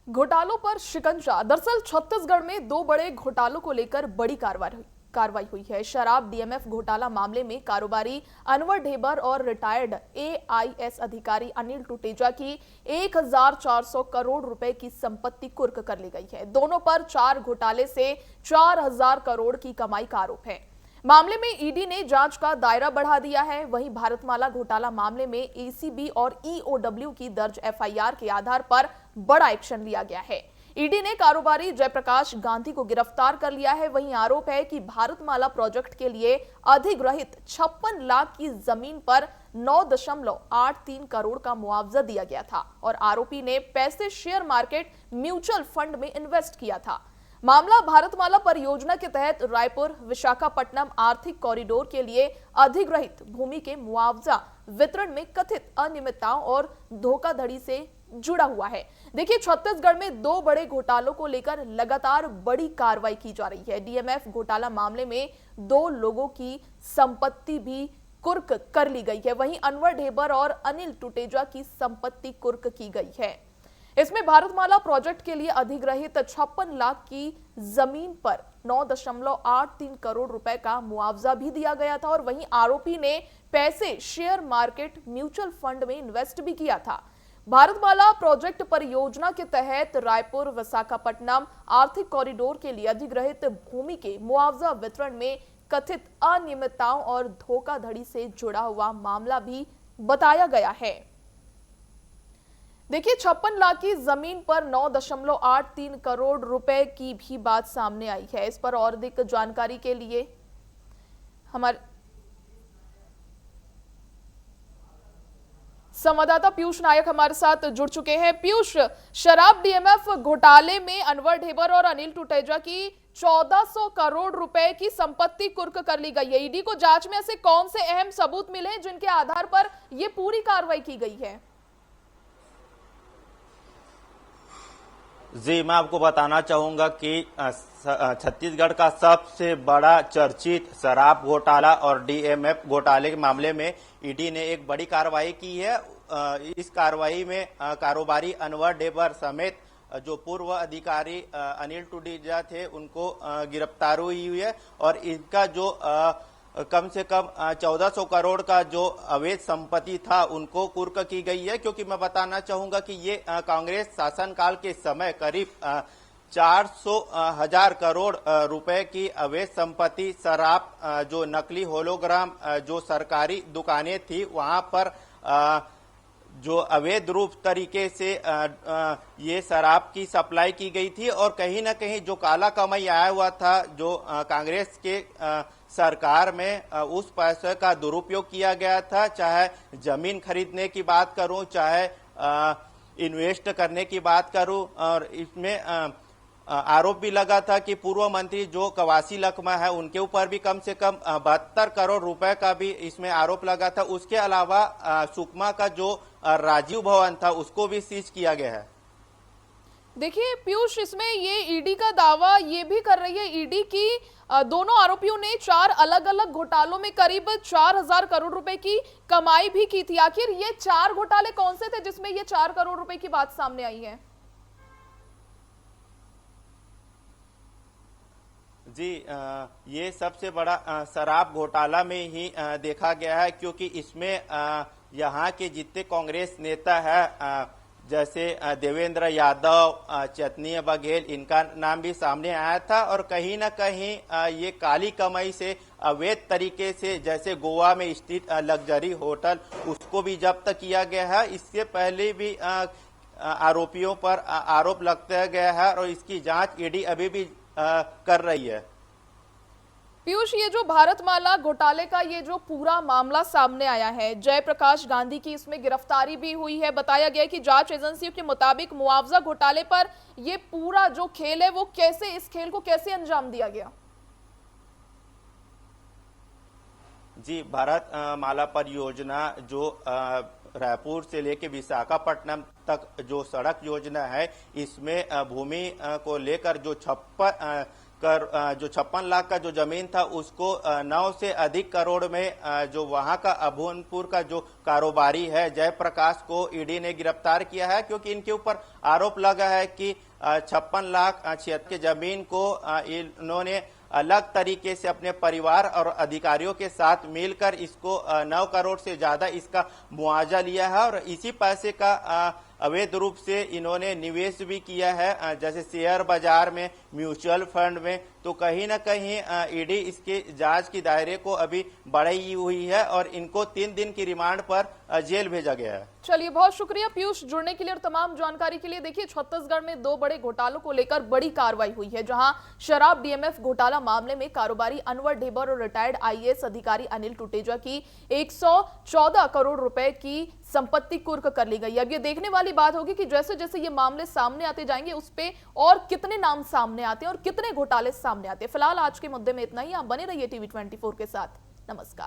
घोटालों पर शिकंजा। दरअसल छत्तीसगढ़ में दो बड़े घोटालों को लेकर बड़ी कार्रवाई हुई है। शराब डीएमएफ घोटाला मामले में कारोबारी अनवर ढेबर और रिटायर्ड एआईएस अधिकारी अनिल टुटेजा की 1400 करोड़ रुपए की संपत्ति कुर्क कर ली गई है। दोनों पर 4 घोटाले से 4000 करोड़ की कमाई का आरोप है। मामले में ईडी ने जांच का दायरा बढ़ा दिया है। वहीं भारतमाला घोटाला मामले में एसीबी और ईओडब्ल्यू की दर्ज एफआईआर के आधार पर बड़ा एक्शन लिया गया है। ईडी ने कारोबारी जयप्रकाश गांधी को गिरफ्तार कर लिया है। वहीं आरोप है कि भारतमाला प्रोजेक्ट के लिए अधिग्रहित 56 लाख की जमीन पर 9.83 करोड़ का मुआवजा दिया गया था और आरोपी ने पैसे शेयर मार्केट म्यूचुअल फंड में इन्वेस्ट किया था। मामला भारतमाला परियोजना के तहत रायपुर विशाखापट्टनम आर्थिक कॉरिडोर के लिए अधिग्रहित भूमि के मुआवजा वितरण में कथित अनियमितताओं और धोखाधड़ी से जुड़ा हुआ है। देखिए, छत्तीसगढ़ में दो बड़े घोटालों को लेकर लगातार बड़ी कार्रवाई की जा रही है। डीएमएफ घोटाला मामले में 2 लोगों की संपत्ति भी कुर्क कर ली गई है। वहीं अनवर ढेबर और अनिल टुटेजा की संपत्ति कुर्क की गई है। इसमें भारतमाला प्रोजेक्ट के लिए अधिग्रहित 56 लाख की जमीन पर 9.83 करोड़ रुपए का मुआवजा भी दिया गया था और वहीं आरोपी ने पैसे शेयर मार्केट म्यूचुअल फंड में इन्वेस्ट भी किया था। भारतमाला प्रोजेक्ट परियोजना के तहत रायपुर विशाखापट्टनम आर्थिक कॉरिडोर के लिए अधिग्रहित भूमि के मुआवजा वितरण में कथित अनियमितताओं और धोखाधड़ी से जुड़ा हुआ मामला भी बताया गया है। देखिए, 56 लाख की जमीन पर 9.83 करोड़ रुपए की भी बात सामने आई है। इस पर और अधिक जानकारी के लिए हमारे संवाददाता पीयूष नायक हमारे साथ जुड़ चुके हैं। पीयूष, शराब डीएमएफ घोटाले में अनवर ढेबर और अनिल टुटेजा की 1400 करोड़ रुपए की संपत्ति कुर्क कर ली गई है। ईडी को जांच में ऐसे कौन से अहम सबूत मिले जिनके आधार पर यह पूरी कार्रवाई की गई है? जी, मैं आपको बताना चाहूंगा कि छत्तीसगढ़ का सबसे बड़ा चर्चित शराब घोटाला और डीएमएफ घोटाले के मामले में ईडी ने एक बड़ी कार्रवाई की है। इस कार्रवाई में कारोबारी अनवर ढेबर समेत जो पूर्व अधिकारी अनिल टुटेजा थे उनको गिरफ्तार हुई है और इनका जो कम से कम 1400 करोड़ का जो अवैध संपत्ति था उनको कुर्क की गई है। क्योंकि मैं बताना चाहूंगा कि ये कांग्रेस शासनकाल के समय करीब 400,000 करोड़ रुपए की अवैध संपत्ति शराब जो नकली होलोग्राम जो सरकारी दुकानें थी वहां पर जो अवैध रूप तरीके से ये शराब की सप्लाई की गई थी और कहीं ना कहीं जो काला कमाई आया हुआ था जो कांग्रेस के सरकार में उस पैसे का दुरुपयोग किया गया था। चाहे जमीन खरीदने की बात करूं, चाहे इन्वेस्ट करने की बात करूं, और इसमें आरोप भी लगा था कि पूर्व मंत्री जो कवासी लखमा है उनके ऊपर भी कम से कम 72 करोड़ रुपए का भी इसमें आरोप लगा था। उसके अलावा सुकमा का जो राजीव भवन था उसको भी सीज किया गया है। देखिए पीयूष, इसमें ये ईडी का दावा ये भी कर रही है ईडी की दोनों आरोपियों ने 4 अलग अलग घोटालों में करीब 4000 करोड़ रुपए की कमाई भी की थी। आखिर ये 4 घोटाले कौन से थे जिसमें ये 4 करोड़ रुपए की बात सामने आई है? जी, ये सबसे बड़ा शराब घोटाला में ही देखा गया है क्योंकि इसमें यहाँ के जितने कांग्रेस नेता है जैसे देवेंद्र यादव, चतनीय बघेल, इनका नाम भी सामने आया था और कहीं ना कहीं ये काली कमाई से अवैध तरीके से जैसे गोवा में स्थित लग्जरी होटल उसको भी जब्त किया गया है। इससे पहले भी आरोपियों पर आरोप लगता गया है और इसकी जांच ईडी अभी भी कर रही है। पीयूष, ये जो भारतमाला घोटाले का ये जो पूरा मामला सामने आया है, जयप्रकाश गांधी की इसमें गिरफ्तारी भी हुई है। बताया गया कि जांच एजेंसियों के मुताबिक मुआवजा घोटाले पर ये पूरा जो खेल है वो कैसे, इस खेल को कैसे अंजाम दिया गया? जी, भारत माला परियोजना जो रायपुर से लेके विशाखापट्टनम तक जो सड़क योजना है, इसमें भूमि को लेकर जो 56 लाख का जो जमीन था उसको 9 से अधिक करोड़ में जो वहां का अभूनपुर का जो कारोबारी है जयप्रकाश को ईडी ने गिरफ्तार किया है, क्योंकि इनके ऊपर आरोप लगा है कि 56 लाख 76 जमीन को इन्होंने अलग तरीके से अपने परिवार और अधिकारियों के साथ मिलकर इसको 9 करोड़ से ज्यादा इसका मुआवजा लिया है और इसी पैसे का अवैध रूप से इन्होंने निवेश भी किया है, जैसे शेयर बाजार में, म्यूचुअल फंड में। तो कहीं ना कहीं ईडी इसके जांच की दायरे को अभी बढ़ाई हुई है और इनको 3 दिन की रिमांड पर जेल भेजा गया है। चलिए, बहुत शुक्रिया पीयूष जुड़ने के लिए और तमाम जानकारी के लिए। देखिए, छत्तीसगढ़ में 2 बड़े घोटालों को लेकर बड़ी कार्रवाई हुई है, जहां शराब डीएमएफ घोटाला मामले में कारोबारी अनवर ढेबर और रिटायर्ड आईएएस अधिकारी अनिल टुटेजा की 114 करोड़ रुपए की संपत्ति कुर्क कर ली गई। अब ये देखने वाली बात होगी कि जैसे जैसे ये मामले सामने आते जाएंगे उस पे और कितने नाम सामने आते हैं और कितने घोटाले सामने आते हैं। फिलहाल आज के मुद्दे में इतना ही। आप बने रहिए टीवी 24 के साथ। नमस्कार।